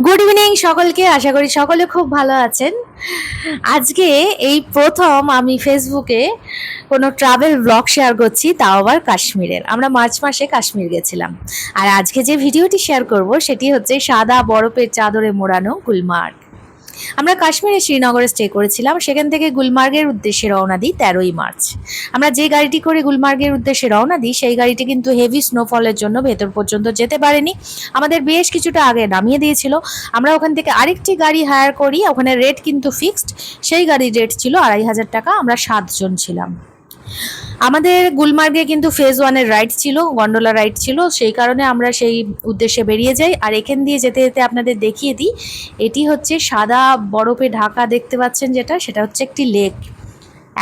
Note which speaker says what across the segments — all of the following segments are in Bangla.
Speaker 1: গুড ইভিনিং সকলকে, আশা করি সকলে খুব ভালো আছেন। আজকে এই প্রথম আমি ফেসবুকে কোনো ট্রাভেল ব্লগ শেয়ার করছি, তাও আবার কাশ্মীরের। আমরা মার্চ মাসে কাশ্মীর গেছিলাম। আর আজকে যে ভিডিওটি শেয়ার করব সেটি হচ্ছে সাদা বরফের চাদরে মোড়ানো গুলমার্গ। আমরা কাশ্মীরে শ্রীনগরে স্টে করেছিলাম, সেখান থেকে গুলমার্গের উদ্দেশ্যে রওনা দিই 13ই মার্চ। আমরা যে গাড়িটি করে গুলমার্গের উদ্দেশ্যে রওনা দিই সেই গাড়িটি কিন্তু হেভি স্নোফলের জন্য ভেতর পর্যন্ত যেতে পারেনি, আমাদের বেশ কিছুটা আগে নামিয়ে দিয়েছিল। আমরা ওখান থেকে আরেকটি গাড়ি হায়ার করি, ওখানে রেট কিন্তু ফিক্সড, সেই গাড়ির রেট ছিল 2500 টাকা। আমরা 7 জন ছিলাম। আমাদের গুলমার্গে কিন্তু ফেজ 1-এর রাইড ছিল, গন্ডোলা রাইড ছিল, সেই কারণে আমরা সেই উদ্দেশ্যে বেরিয়ে যাই। আর এখান দিয়ে যেতে যেতে আপনাদের দেখিয়ে দিই, এটি হচ্ছে সাদা বরফে ঢাকা, দেখতে পাচ্ছেন যেটা, সেটা হচ্ছে একটি লেক।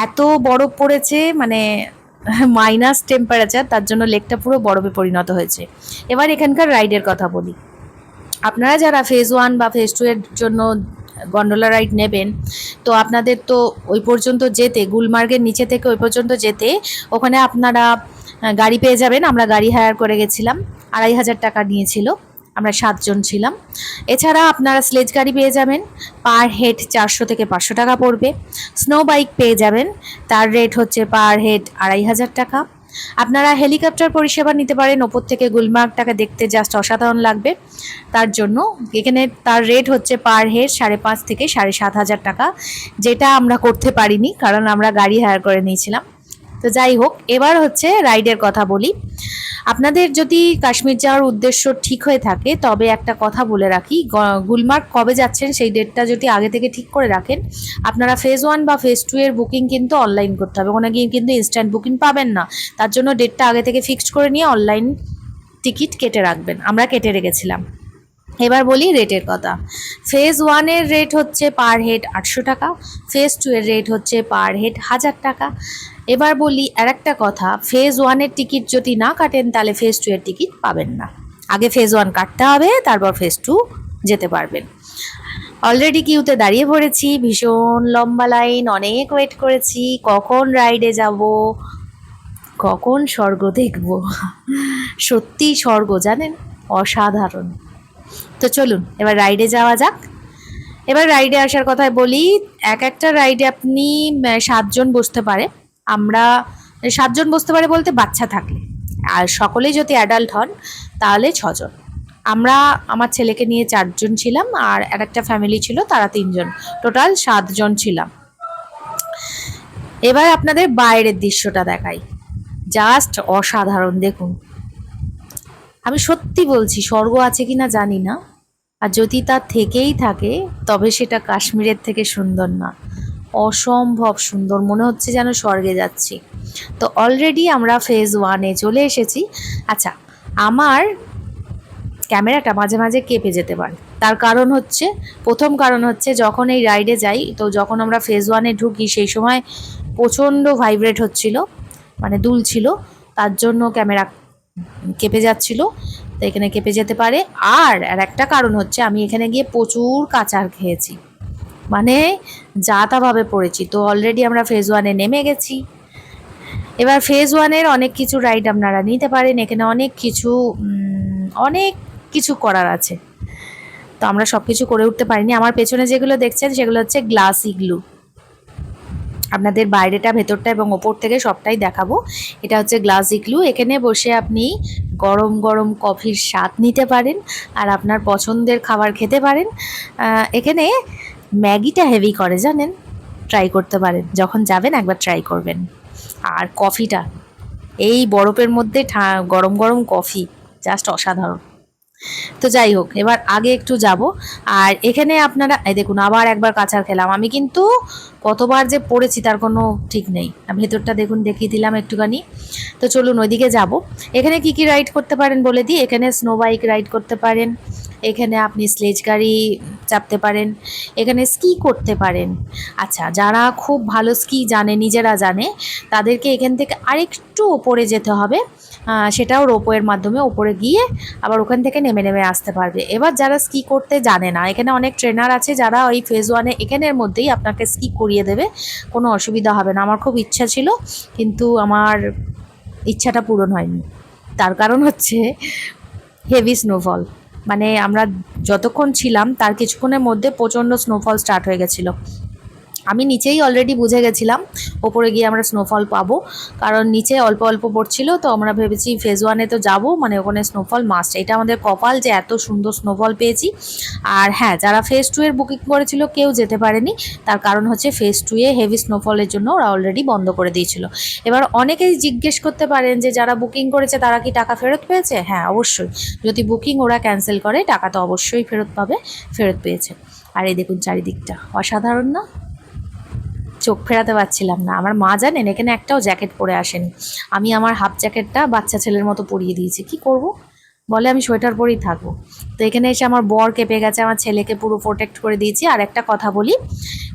Speaker 1: এত বরফ পড়েছে, মানে মাইনাস টেম্পারেচার, তার জন্য লেকটা পুরো বরফে পরিণত হয়েছে। এবার এখানকার রাইডের কথা বলি। আপনারা যারা ফেজ 1 বা ফেজ 2 এর জন্য গন্ডোলা রাইড নেবেন, তো আপনাদের তো ওই পর্যন্ত যেতে, গুলমার্গের নিচে থেকে ওই পর্যন্ত যেতে ওখানে আপনারা গাড়ি পেয়ে যাবেন। আমরা গাড়ি হায়ার করে গেছিলাম, 2500 টাকা নিয়েছিল, আমরা 7 জন ছিলাম। এছাড়া আপনারা স্লেজ গাড়ি পেয়ে যাবেন, পার হেড 400 থেকে 500 টাকা পড়বে। স্নো বাইক পেয়ে যাবেন, তার রেট হচ্ছে পার হেড 2500 টাকা। আপনারা হেলিকপ্টার পরিষেবা নিতে পারেন, ওপর থেকে গুলমার্গটাকে দেখতে জাস্ট অসাধারণ লাগবে। তার জন্য এখানে তার রেট হচ্ছে পার হেড 5,500 থেকে 7,500 টাকা, যেটা আমরা করতে পারিনি কারণ আমরা গাড়ি হায়ার করে নিয়েছিলাম। তো যাই হোক, এবার হচ্ছে রাইডের কথা বলি। আপনাদের যদি কাশ্মীর যাওয়ার উদ্দেশ্য ঠিক হয়ে থাকে, তবে একটা কথা বলে রাখি, গুলমার্গ কবে যাচ্ছেন সেই ডেটটা যদি আগে থেকে ঠিক করে রাখেন, আপনারা ফেজ 1 বা ফেজ 2 এর বুকিং কিন্তু অনলাইন করতে হবে, ওখানে গিয়ে কিন্তু ইনস্ট্যান্ট বুকিং পাবেন না। তার জন্য ডেটটা আগে থেকে ফিক্সড করে নিয়ে অনলাইন টিকিট কেটে রাখবেন। আমরা কেটে রেখেছিলাম। এবার বলি রেটের কথা। ফেজ 1-এর রেট হচ্ছে পার হেড 800 টাকা, ফেজ 2 এর রেট হচ্ছে পার হেড 1000 টাকা। এবার বলি আর একটা কথা, ফেজ 1-এর টিকিট যদি না কাটেন তাহলে ফেজ 2 এর টিকিট পাবেন না। আগে ফেজ 1 কাটতে হবে, তারপর ফেজ 2 যেতে পারবেন। অলরেডি কিউতে দাঁড়িয়ে পড়েছি, ভীষণ লম্বা লাইন, অনেক ওয়েট করেছি কখন রাইডে যাব, কখন স্বর্গ দেখব। সত্যি স্বর্গ, জানেন, অসাধারণ। তো চলুন এবার রাইডে যাওয়া যাক। এবার রাইডে আসার কথায় বলি, একটা রাইডে আপনি 7 জন বসতে পারে। আমরা 7 জন বসতে পারে বলতে বাচ্চা থাকলে, আর সকলেই যদি অ্যাডাল্ট হন তাহলে 6 জন। আমরা আমার ছেলেকে নিয়ে 4 জন ছিলাম, আর একটা ফ্যামিলি ছিল, তারা 3 জন, টোটাল 7 জন ছিলাম। এবার আপনাদের বাইরের দৃশ্যটা দেখাই, জাস্ট অসাধারণ। দেখুন, আমি সত্যি বলছি, স্বর্গ আছে কিনা জানি না, আর যদি তা থেকেই থাকে তবে সেটা কাশ্মীরের থেকে সুন্দর না, অসম্ভব সুন্দর, মনে হচ্ছে যেন স্বর্গে যাচ্ছি। তো অলরেডি আমরা ফেজ 1-এ চলে এসেছি। আচ্ছা, আমার ক্যামেরাটা মাঝে মাঝে কেঁপে যেতে পারে, তার কারণ হচ্ছে, প্রথম কারণ হচ্ছে যখন এই রাইডে যাই, তো যখন আমরা ফেজ 1-এ ঢুকি সেই সময় প্রচণ্ড ভাইব্রেট হচ্ছিল, মানে দুলছিল, তার জন্য ক্যামেরা কেঁপে যাচ্ছিল। তো এখানে কেঁপে যেতে পারে। আর একটা কারণ হচ্ছে, আমি এখানে গিয়ে প্রচুর কাঁচার খেয়েছি, মানে যা তাভাবে পড়েছি। তো অলরেডি আমরা ফেজ 1-এ নেমে গেছি। এবার ফেজ 1-এর অনেক কিছু রাইড আপনারা নিতে পারেন, এখানে অনেক কিছু করার আছে। তো আমরা সব কিছু করে উঠতে পারিনি। আমার পেছনে যেগুলো দেখছেন সেগুলো হচ্ছে গ্লাস ইগলু। আপনাদের বাইরেটা, ভেতরটা এবং ওপর থেকে সবটাই দেখাবো। এটা হচ্ছে গ্লাস ইগলু, এখানে বসে আপনি গরম গরম কফির স্বাদ নিতে পারেন আর আপনার পছন্দের খাবার খেতে পারেন। এখানে ম্যাগিটা হেভি করে, জানেন, ট্রাই করতে পারেন, যখন যাবেন একবার ট্রাই করবেন। আর কফিটা, এই বরফের মধ্যে গরম গরম কফি, জাস্ট অসাধারণ। তো যাই হোক, এবার আগে একটু যাব। আর এখানে আপনারা এই দেখুন, আবার একবার কাঁচার খেলাম। আমি কিন্তু কতবার যে পড়েছি তার কোনো ঠিক নেই। ভেতরটা দেখুন, দেখিয়ে দিলাম একটুখানি। তো চলুন ওইদিকে যাব। এখানে কি কি রাইড করতে পারেন বলে দিই। এখানে স্নো বাইক রাইড করতে পারেন, এখানে আপনি স্লেজ গাড়ি চাপতে পারেন, এখানে স্কি করতে পারেন। আচ্ছা, যারা খুব ভালো স্কি জানে, নিজেরা জানে, তাদেরকে এখান থেকে আরেকটু ওপরে যেতে হবে, সেটাও রোপওয়ের মাধ্যমে ওপরে গিয়ে আবার ওখান থেকে নেমে নেমে আসতে পারবে। এবার যারা স্কি করতে জানে না, এখানে অনেক ট্রেনার আছে যারা ওই ফেজ 1-এ এখানের মধ্যেই আপনাকে স্কি করিয়ে দেবে, কোনো অসুবিধা হবে না। আমার খুব ইচ্ছা ছিল, কিন্তু আমার ইচ্ছাটা পূরণ হয়নি। তার কারণ হচ্ছে হেভি স্নোফল, মানে আমরা যতক্ষণ ছিলাম তার কিছুক্ষণের মধ্যে প্রচণ্ড স্নোফল স্টার্ট হয়ে গেছিলো। আমি নিচেই অলরেডি বুঝে গেছিলাম ওপরে গিয়ে আমরা স্নোফল পাবো, কারণ নিচে অল্প অল্প পড়ছিল। তো আমরা ভেবেছি ফেজ 1-এ তো যাবো, মানে ওখানে স্নোফল মাস্ট। এটা আমাদের কপাল যে এত সুন্দর স্নোফল পেয়েছি। আর হ্যাঁ, যারা ফেজ 2-এর বুকিং করেছিল কেউ যেতে পারেনি, তার কারণ হচ্ছে ফেজ 2-এ হেভি স্নোফলের জন্য ওরা অলরেডি বন্ধ করে দিয়েছিল। এবার অনেকেই জিজ্ঞেস করতে পারেন যে যারা বুকিং করেছে তারা কি টাকা ফেরত পেয়েছে? হ্যাঁ, অবশ্যই। যদি বুকিং ওরা ক্যান্সেল করে টাকা তো অবশ্যই ফেরত পাবে, ফেরত পেয়েছে। আর এই দেখুন চারিদিকটা অসাধারণ না? চোখ ফেরাতে পারছিলাম না। আমার মা জানেন এখানে একটাও জ্যাকেট পরে আসেনি। আমি আমার হাফ জ্যাকেটটা বাচ্চা ছেলের মতো পরিয়ে দিয়েছি। কি করব? বলে আমি সোয়েটার পরেই থাকবো। তো এখানে এসে আমার বর কেঁপে গেছে, আমার ছেলেকে পুরো প্রোটেক্ট করে দিয়েছি। আর একটা কথা বলি,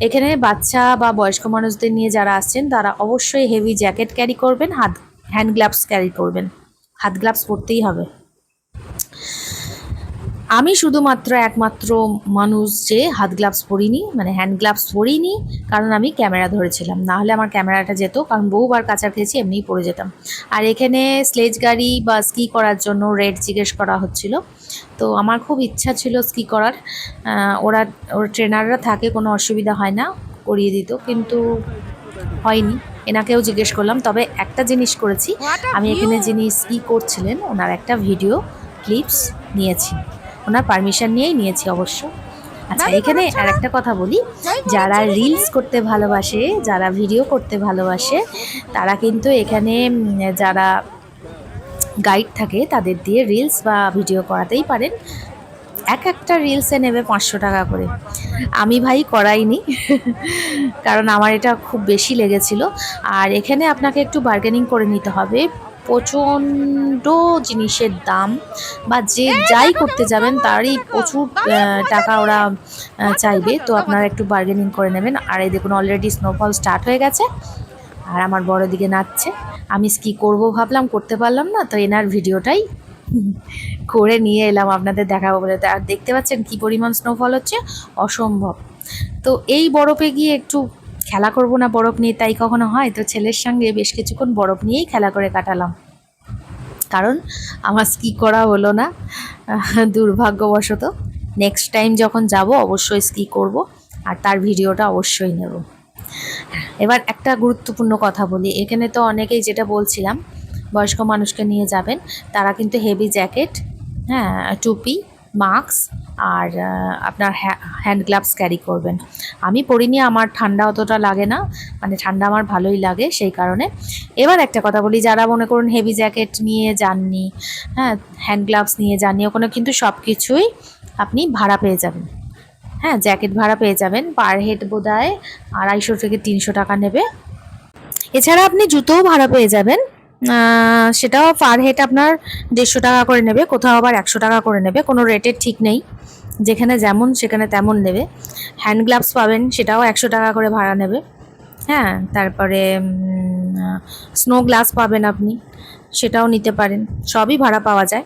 Speaker 1: এখানে বাচ্চা বা বয়স্ক মানুষদের নিয়ে যারা আসছেন তারা অবশ্যই হেভি জ্যাকেট ক্যারি করবেন, হ্যান্ড গ্লাভস ক্যারি করবেন। হাত গ্লাভস পরতেই হবে। আমি শুধুমাত্র একমাত্র মানুষ যে হাত গ্লাভস পরিনি, মানে হ্যান্ড গ্লাভস পরিনি, কারণ আমি ক্যামেরা ধরেছিলাম। না হলে আমার ক্যামেরাটা যেত, কারণ বহুবার কাঁচা খেয়েছি, এমনিই পড়ে যেতাম। আর এখানে স্লেজ গাড়ি বা স্কি করার জন্য রেট জিজ্ঞেস করা হচ্ছিল। তো আমার খুব ইচ্ছা ছিল স্কি করার। ওর ট্রেনাররা থাকে, কোনো অসুবিধা হয় না, করিয়ে দিত, কিন্তু হয়নি। এনাকেও জিজ্ঞেস করলাম। তবে একটা জিনিস করেছি, আমি এখানে যিনি স্কি করছিলেন ওনার একটা ভিডিও ক্লিপস নিয়েছি, ওনার পারমিশন নিয়েই নিয়েছি অবশ্য। আচ্ছা, এখানে আর একটা কথা বলি, যারা রিলস করতে ভালোবাসে, যারা ভিডিও করতে ভালোবাসে, তারা কিন্তু এখানে যারা গাইড থাকে তাদের দিয়ে রিলস বা ভিডিও করাতেই পারেন। একটা রিলসে নেবে 500 টাকা করে। আমি ভাই করাইনি কারণ আমার এটা খুব বেশি লেগেছিল। আর এখানে আপনাকে একটু বার্গেনিং করে নিতে হবে। প্রচণ্ড জিনিসের দাম, বা যাই করতে যাবেন তারই প্রচুর টাকা ওরা চাইবে। তো আপনারা একটু বার্গেনিং করে নেবেন। আর এই দেখুন অলরেডি স্নোফল স্টার্ট হয়ে গেছে, আর আমার বড় দিকে নাচছে। আমি স্কি করবো ভাবলাম, করতে পারলাম না, তো এনার ভিডিওটাই করে নিয়ে এলাম আপনাদের দেখাবো বলে। আর দেখতে পাচ্ছেন কি পরিমাণ স্নোফল হচ্ছে, অসম্ভব। তো এই বরফে গিয়ে একটু খেলা করব না বরফ নিয়ে, তাই কখনো হয়? তো ছেলের সঙ্গে বেশ কিছুক্ষণ বরফ নিয়েই খেলা করে কাটালাম, কারণ আমার স্কি করা হলো না দুর্ভাগ্যবশত। নেক্সট টাইম যখন যাব অবশ্যই স্কি করব, আর তার ভিডিওটা অবশ্যই নেব। এবার একটা গুরুত্বপূর্ণ কথা বলি, এখানে তো অনেকেই, যেটা বলছিলাম, বয়স্ক মানুষকে নিয়ে যাবেন তারা কিন্তু হেভি জ্যাকেট, হ্যাঁ, টুপি, মাস্ক আর আপনার হ্যান্ড গ্লাভস ক্যারি করবেন। আমি পরিনি, আমার ঠান্ডা অতটা লাগে না, মানে ঠান্ডা আমার ভালোই লাগে সেই কারণে। এবার একটা কথা বলি, যারা মনে করুন হেভি জ্যাকেট নিয়ে যাননি, হ্যাঁ, হ্যান্ড গ্লাভস নিয়ে যাননি, ওখানে কিন্তু সব কিছুই আপনি ভাড়া পেয়ে যাবেন। হ্যাঁ, জ্যাকেট ভাড়া পেয়ে যাবেন, পার হেড বোধহয় 250 থেকে 300 টাকা নেবে। এছাড়া আপনি জুতোও ভাড়া পেয়ে যাবেন, সেটাও পার হেড আপনার 150 টাকা করে নেবে, কোথাও আবার 100 টাকা করে নেবে, কোনো রেটের ঠিক নেই, যেখানে যেমন সেখানে তেমন নেবে। হ্যান্ড গ্লাভস পাবেন, সেটাও 100 টাকা করে ভাড়া নেবে। হ্যাঁ, তারপরে স্নো গ্লাস পাবেন আপনি, সেটাও নিতে পারেন, সবই ভাড়া পাওয়া যায়।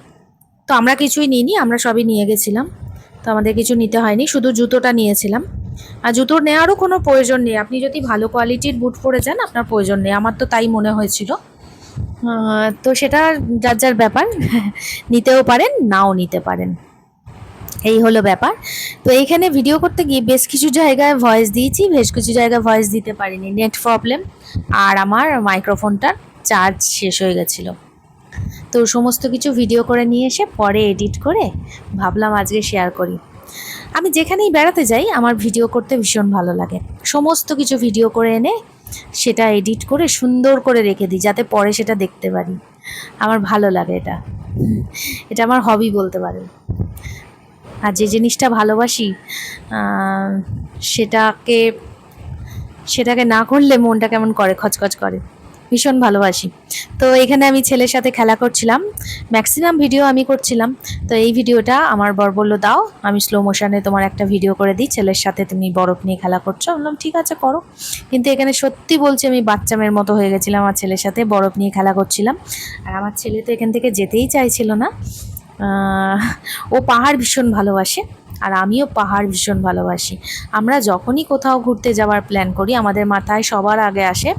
Speaker 1: তো আমরা কিছুই নিইনি, আমরা সবই নিয়ে গেছিলাম, তো আমাদের কিছু নিতে হয়নি, শুধু জুতোটা নিয়েছিলাম। আর জুতোর নেওয়ারও কোনো প্রয়োজন নেই, আপনি যদি ভালো কোয়ালিটির বুট পরে যান আপনার প্রয়োজন নেই, আমার তো তাই মনে হয়েছিল। তো সেটা যার যার ব্যাপার নিতেও পারেন, নাও নিতে পারেন, এই হলো ব্যাপার। তো এইখানে ভিডিও করতে গিয়ে বেশ কিছু জায়গায় ভয়েস দিয়েছি, বেশ কিছু জায়গায় ভয়েস দিতে পারিনি, নেট প্রবলেম, আর আমার মাইক্রোফোনটার চার্জ শেষ হয়ে গেছিলো। তো সমস্ত কিছু ভিডিও করে নিয়ে এসে পরে এডিট করে ভাবলাম আজকে শেয়ার করি। আমি যেখানেই বেড়াতে যাই আমার ভিডিও করতে ভীষণ ভালো লাগে, সমস্ত কিছু ভিডিও করে এনে সেটা এডিট করে সুন্দর করে রেখে দিই, যাতে পরে সেটা দেখতে পারি। আমার ভালো লাগে এটা, এটা আমার হবি বলতে পারেন। আর যে জিনিসটা ভালোবাসি সেটাকে সেটাকে না করলে মনটা কেমন করে, খচখচ করে, ভীষণ ভালোবাসি। তো এখানে আমি ছেলের সাথে খেলা করছিলাম, ম্যাক্সিমাম ভিডিও আমি করছিলাম। তো এই ভিডিওটা আমার বর বলল, দাও আমি স্লো মোশনে তোমার একটা ভিডিও করে দিই, ছেলের সাথে তুমি বরফ নিয়ে খেলা করছো। বললাম ঠিক আছে করো। কিন্তু এখানে সত্যি বলছি আমি বাচ্চা মেয়ের মতো হয়ে গেছিলাম, আমার ছেলের সাথে বরফ নিয়ে খেলা করছিলাম। আর আমার ছেলে তো এখান থেকে যেতেই চাইছিল না। ও পাহাড় ভীষণ ভালোবাসে, আর আমিও পাহাড় ভীষণ ভালোবাসি। আমরা যখনই কোথাও ঘুরতে যাওয়ার প্ল্যান করি আমাদের মাথায় সবার আগে আসে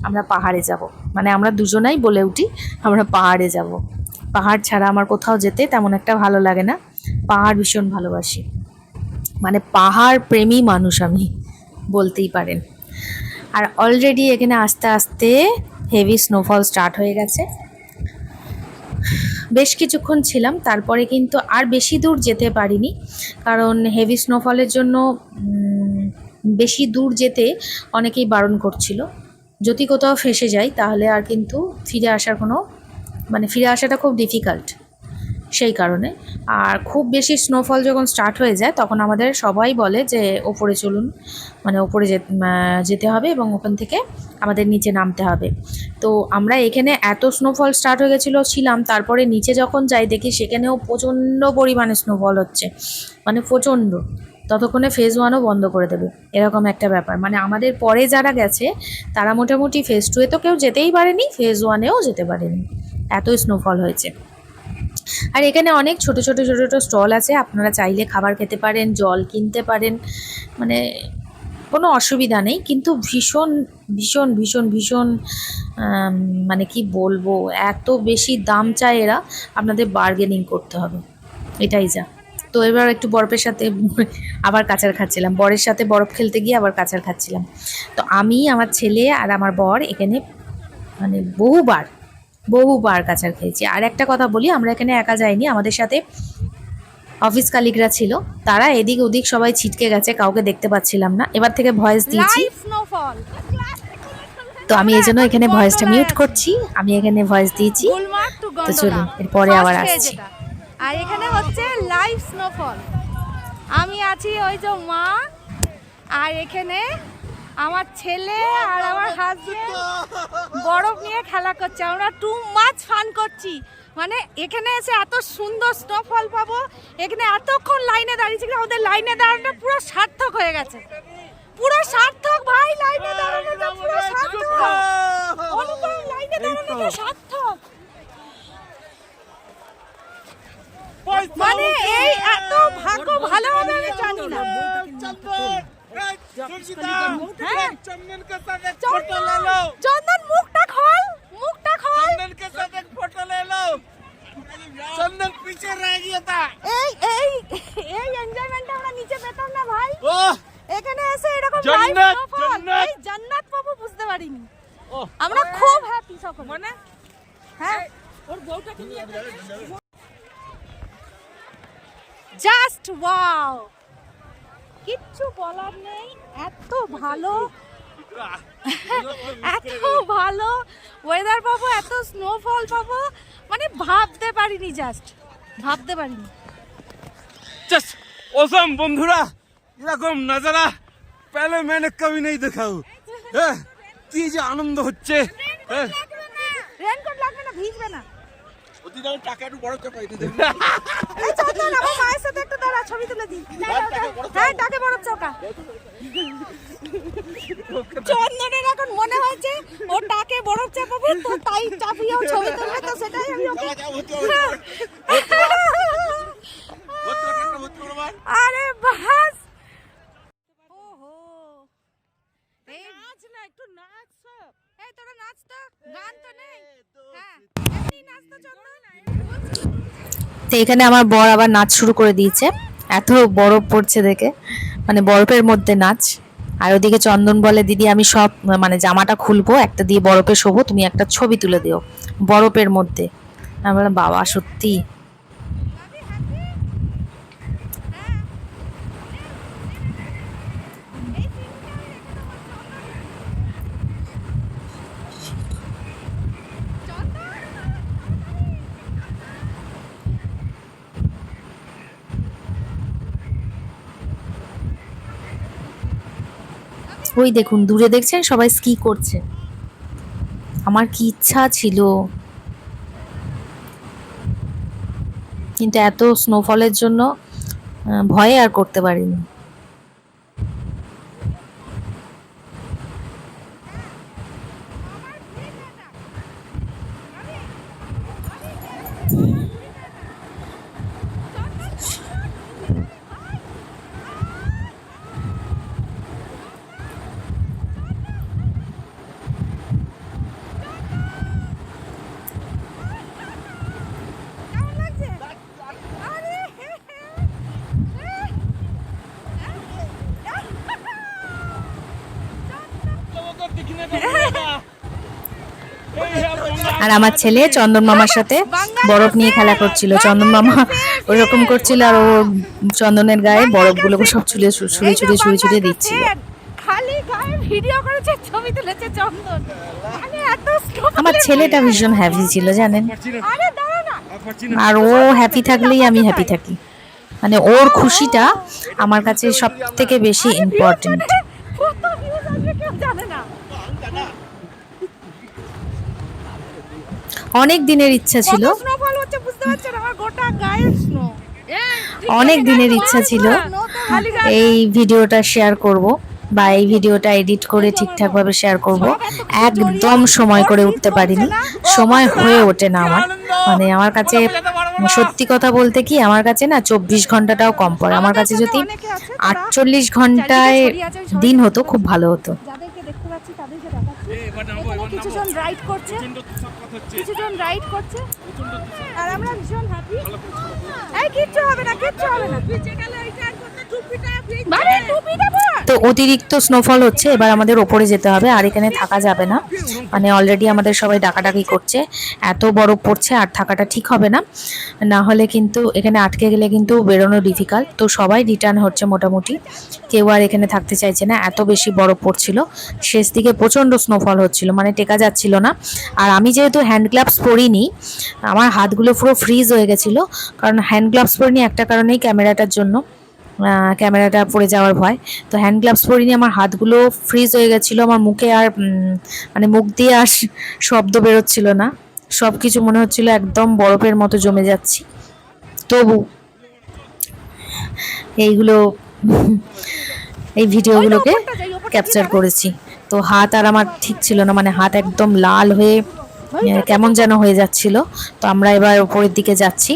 Speaker 1: আমরা পাহাড়ে যাব, মানে আমরা দুজনাই বলে উঠি আমরা পাহাড়ে যাব। পাহাড় ছাড়া আমার কোথাও যেতে তেমন একটা ভালো লাগে না। পাহাড় ভীষণ ভালোবাসি, মানে পাহাড় প্রেমী মানুষ আমি, বলতেই পারেন। আর অলরেডি এখানে আস্তে আস্তে হেভি স্নোফল স্টার্ট হয়ে গেছে। বেশ কিছুক্ষণ ছিলাম, তারপরে কিন্তু আর বেশি দূর যেতে পারিনি, কারণ হেভি স্নোফলের জন্য বেশি দূর যেতে অনেকেই বারণ করছিল। যদি কোথাও ফেঁসে যাই তাহলে আর কিন্তু ফিরে আসার কোনো, মানে ফিরে আসাটা খুব ডিফিকাল্ট, সেই কারণে। আর খুব বেশি স্নোফল যখন স্টার্ট হয়ে যায় তখন আমাদের সবাই বলে যে ওপরে চলুন, মানে ওপরে যেতে হবে এবং ওখান থেকে আমাদের নিচে নামতে হবে। তো আমরা এখানে এত স্নোফল স্টার্ট হয়ে গেছিলো ছিলাম, তারপরে নিচে যখন যাই দেখি সেখানেও প্রচণ্ড পরিমাণে স্নোফল হচ্ছে, মানে প্রচণ্ড। ততক্ষণে ফেজ 1ও বন্ধ করে দেবে, এরকম একটা ব্যাপার। মানে আমাদের পরে যারা গেছে তারা মোটামুটি ফেজ 2-এ তো কেউ যেতেই পারেনি, ফেজ 1-এও যেতে পারেনি, এত স্নোফল হয়েছে। আর এখানে অনেক ছোট ছোট ছোট ছোট স্টল আছে, আপনারা চাইলে খাবার খেতে পারেন, জল কিনতে পারেন, মানে কোনো অসুবিধা নেই। কিন্তু ভীষণ ভীষণ ভীষণ ভীষণ মানে কি বলবো, এত বেশি দাম চায় এরা, আপনাদের বার্গেনিং করতে হবে, এটাই যা। তো এবার একটু বরফের সাথে আবার কাঁচার খাচ্ছিলাম, বরের সাথে বরফ খেলতে গিয়ে আবার কাঁচার খাচ্ছিলাম। তো আমি, আমার ছেলে আর আমার বর এখানে মানে বহুবার কাঁচার খেয়েছি। আর একটা কথা বলি, আমরা এখানে একা যাইনি, আমাদের সাথে অফিস কালিগরা ছিল, তারা এদিক ওদিক সবাই ছিটকে গেছে, কাউকে দেখতে পাচ্ছিলাম না। এবার থেকে ভয়েস দিয়েছি, তো আমি এই জন্য এখানে ভয়েসটা মিউট করছি, আমি এখানে ভয়েস দিয়েছি। তো চলুন এরপরে আবার আসছি।
Speaker 2: আর এখানে হচ্ছে লাইভ স্নোফল, আমি আছি ওই যে মা, আর এখানে আমার ছেলে আর আমার হাজবেন্ড বরফ নিয়ে খেলা করছে, আমরা টু মাচ ফান করছি। মানে এখানে এসে এত সুন্দর স্নোফল পাবো, এখানে এতক্ষণ লাইনে দাঁড়িয়েছি, আমাদের লাইনে দাঁড়ানো পুরো সার্থক হয়ে গেছে, পুরো সার্থক ভাই, লাইনে দাঁড়ানোটা পুরো সার্থক, অনুপম লাইনে দাঁড়ানোটা সার্থক। মানে এই এত ভাগ্য ভালো হবে আমি জানি না। চন্দন মুখটা খোল, মুখটা খোল। चंदन के साथ एक फोटो ले लो, चंदन पीछे रह गया था। এই এনজয়মেন্ট আমরা নিচে পেতাম না ভাই, এখানে এসে এরকম লাইভ স্নোফল, এই জান্নাত পাবো বুঝতে পারিনি। আমরা খুব হ্যাপি সকলে, মানে হ্যাঁ ওর বউটাকে নিয়ে জাস্ট ওয়াও, কিচ্ছু বলার নেই, এত ভালো এত ভালো ওয়েদার পাবো, এত স্নোফল পাবো, মানে ভাবতে পারিনি, জাস্ট ভাবতে পারিনি।
Speaker 3: জাস্ট অসাম বন্ধুরা, এরকম নজারা পহলে मैंने कभी नहीं देखा हूं। কি যে আনন্দ হচ্ছে।
Speaker 2: রেনকোট লাগবে না, ভিজবে না।
Speaker 3: ওদি দাও টাকা একটু বড় চাপা দিতে দেব।
Speaker 2: এই চন্দন আমার মায়ের সাথে একটু দাঁড়া, ছবি তুলে দিই। হ্যাঁ টাকে বড় চৌকা। চন্দনের এখন মনে হয়েছে ও টাকে বরফ চাপাবে, তো তাই চাপিয়েও ছবি তুলবে, তো সেটাই আমি ওকে। আরে বাস, ওহো এই নাচ না, একটু নাচ সব। এই তোরা নাচ তো, গান তো নেই। হ্যাঁ এমনি নাচ তো চন্দন।
Speaker 1: তো এখানে আমার বর আবার নাচ শুরু করে দিয়েছে, এত বরফ পড়ছে দেখে, মানে বরফের মধ্যে নাচ। আর ওদিকে চন্দন বলে, দিদি আমি সব মানে জামাটা খুলবো, একটা দিয়ে বরফে শোবো, তুমি একটা ছবি তুলে দিও বরফের মধ্যে। আমি বললাম বাবা সত্যি। ওই দেখুন দূরে দেখছেন সবাই স্কি করছে, আমার কি ইচ্ছা ছিল, কিন্তু এত স্নোফলের জন্য ভয়ে আর করতে পারিনি। আর আমার ছেলে চন্দন মামার সাথে বরফ নিয়ে খেলা করছিল। চন্দন মামা ওইরকম করছিল আর ও চন্দনের গায়ে বরফগুলো সব ছুঁড়ে ছুঁড়ে দিচ্ছিল।
Speaker 2: খালি গায়ে ভিডিও করেছে, ছবি তুলেছে চন্দন। মানে এত
Speaker 1: আমার ছেলেটা ভীষণ হ্যাপি ছিল জানেন,
Speaker 2: আরে দাঁড়া না,
Speaker 1: আর ও হ্যাপি থাকলেই আমি হ্যাপি থাকি। মানে ওর খুশিটা আমার কাছে সব থেকে বেশি ইম্পর্টেন্ট।
Speaker 2: কত ভিউজ আসবে কেউ জানে না।
Speaker 1: অনেক দিনের ইচ্ছা ছিল,
Speaker 2: স্নোফল হচ্ছে বুঝতে পারছেন, আমার গোটা গায়ে স্নো।
Speaker 1: অনেক দিনের ইচ্ছা ছিল এই ভিডিওটা শেয়ার করব বা এই ভিডিওটা এডিট করে ঠিকঠাকভাবে শেয়ার করব। একদম সময় করে উঠতে পারিনি, সময় হয়ে ওঠে না আমার। মানে আমার কাছে সত্যি কথা বলতে কি, আমার কাছে না 24 ঘন্টাটাও কম পড়ে। আমার কাছে যদি 48 ঘন্টায় দিন হতো খুব ভালো হতো।
Speaker 2: যাদেরকে দেখতে পাচ্ছি তাদেরকে দেখাচ্ছি, এখানে কিছুজন রাইড করছে, কিছুজন রাইড করছে, আর আমরা ভীষণ হ্যাপি। এই কিচ্ছু হবে না, কিচ্ছু হবে না।
Speaker 1: তো অতিরিক্ত স্নোফল হচ্ছে, এবার আমাদের ওপরে যেতে হবে, আর এখানে থাকা যাবে না। মানে অলরেডি আমাদের সবাই ডাকাডাকি করছে, এত বরফ পড়ছে আর থাকাটা ঠিক হবে না, না হলে কিন্তু এখানে আটকে গেলে কিন্তু বেরোনো ডিফিকাল্ট। তো সবাই রিটার্ন হচ্ছে মোটামুটি, কেউ আর এখানে থাকতে চাইছে না, এত বেশি বরফ পড়ছিল। শেষ দিকে প্রচণ্ড স্নোফল হচ্ছিল, মানে টেকা যাচ্ছিল না। আর আমি যেহেতু হ্যান্ড গ্লাভস পরিনি, আমার হাতগুলো পুরো ফ্রিজ হয়ে গেছিলো। কারণ হ্যান্ড গ্লাভস পরিনি একটা কারণেই, ক্যামেরাটার জন্য, ক্যামেরাটা পড়ে যাওয়ার ভয়। তো হ্যান্ড গ্লাভস পরিনি, আমার হাতগুলো ফ্রিজ হয়ে গেছিলো। আমার মুখে আর মানে মুখ দিয়ে আর শব্দ বেরোচ্ছিল না, সব কিছু মনে হচ্ছিল একদম বরফের মতো জমে যাচ্ছি। তবু এইগুলো এই ভিডিওগুলোকে ক্যাপচার করেছি। তো হাত আর আমার ঠিক ছিল না, মানে হাত একদম লাল হয়ে কেমন যেন হয়ে যাচ্ছিল। তো আমরা এবার উপরের দিকে যাচ্ছি,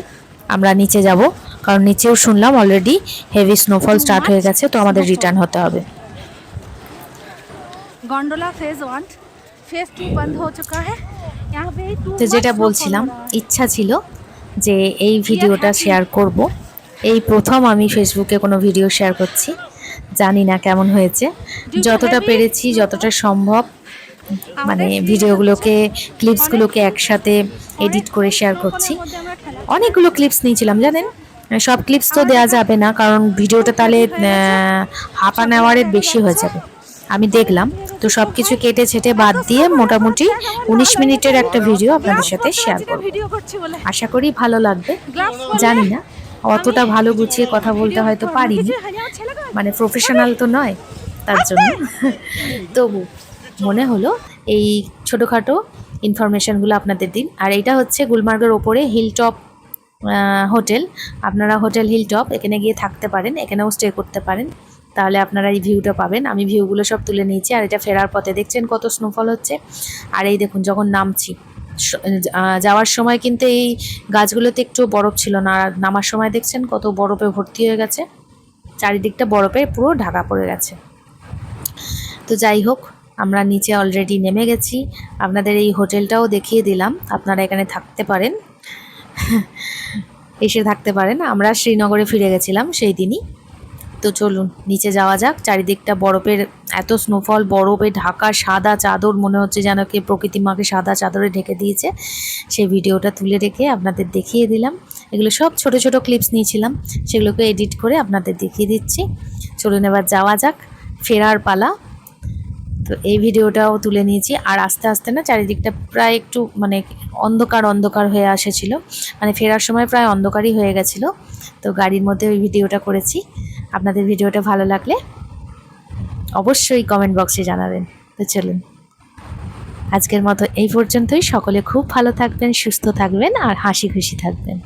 Speaker 1: আমরা নিচে যাব, কারণ নিচেও শুনলাম অলরেডি হেভি স্নোফল স্টার্ট হয়ে গেছে। তো আমাদের রিটার্ন হতে হবে।
Speaker 2: গন্ডোলা फेज 1 फेज 2 बंद हो चुका है। यहाँ पे
Speaker 1: তো যেটা বলছিলাম, ইচ্ছা ছিল যে এই ভিডিওটা শেয়ার করব। এই প্রথম আমি ফেসবুকে কোনো ভিডিও শেয়ার করছি, জানি না কেমন হয়েছে। যতটা পেরেছি, যতটা সম্ভব, মানে ভিডিওগুলোকে, ক্লিপসগুলোকে একসাথে এডিট করে শেয়ার করছি। অনেকগুলো ক্লিপস নিয়েছিলাম জানেন, সব ক্লিপস তো দেওয়া যাবে না, কারণ ভিডিওটা তাহলে হাফ অ্যান আওয়ারের বেশি হয়ে যাবে। আমি দেখলাম, তো সব কিছু কেটে ছেটে বাদ দিয়ে মোটামুটি 19 মিনিটের একটা ভিডিও আপনাদের সাথে শেয়ার করব। আশা করি ভালো লাগবে। জানি না অতটা ভালো গুছিয়ে কথা বলতে হয়তো পারিনি, মানে প্রফেশনাল তো নয় তার জন্য। তবু মনে হলো এই ছোটোখাটো ইনফরমেশানগুলো আপনাদের দিন। আর এইটা হচ্ছে গুলমার্গের ওপরে হিলটপ হোটেল। আপনারা হোটেল হিলটপ, এখানে গিয়ে থাকতে পারেন, এখানেও স্টে করতে পারেন, তাহলে আপনারা এই ভিউটা পাবেন। আমি ভিউগুলো সব তুলে নিয়েছি। আর এটা ফেরার পথে দেখছেন কত স্নোফল হচ্ছে। আর এই দেখুন, যখন নামছি, যাওয়ার সময় কিন্তু এই গাছগুলোতে একটু বরফ ছিল না, আর নামার সময় দেখছেন কত বরফে ভর্তি হয়ে গেছে, চারিদিকটা বরফে পুরো ঢাকা পড়ে গেছে। তো যাই হোক, আমরা নিচে অলরেডি নেমে গেছি। আপনাদের এই হোটেলটাও দেখিয়ে দিলাম, আপনারা এখানে থাকতে পারেন, এসে থাকতে পারেন। আমরা শ্রীনগরে ফিরে গেছিলাম সেই দিনই। তো চলুন নিচে যাওয়া যাক। চারিদিকটা বরফের, এত স্নোফল, বরফে ঢাকা, সাদা চাদর, মনে হচ্ছে যেন কি প্রকৃতি মাকে সাদা চাদরে ঢেকে দিয়েছে। সেই ভিডিওটা তুলে রেখে আপনাদের দেখিয়ে দিলাম। এগুলো সব ছোট ছোট ক্লিপস নিয়েছিলাম, সেগুলোকে এডিট করে আপনাদের দেখিয়ে দিচ্ছি। চলুন এবার যাওয়া যাক, ফেরার পালা। তো এই ভিডিওটাও তুলে নিয়েছি। আর আস্তে আস্তে না চারিদিকটা প্রায় একটু মানে অন্ধকার অন্ধকার হয়ে আসেছিল, মানে ফেরার সময় প্রায় অন্ধকারই হয়ে গেছিলো। তো গাড়ির মধ্যে ওই ভিডিওটা করেছি। আপনাদের ভিডিওটা ভালো লাগলে অবশ্যই কমেন্ট বক্সে জানাবেন। তো চলুন আজকের মতো এই পর্যন্তই। সকলে খুব ভালো থাকবেন, সুস্থ থাকবেন আর হাসি খুশি থাকবেন।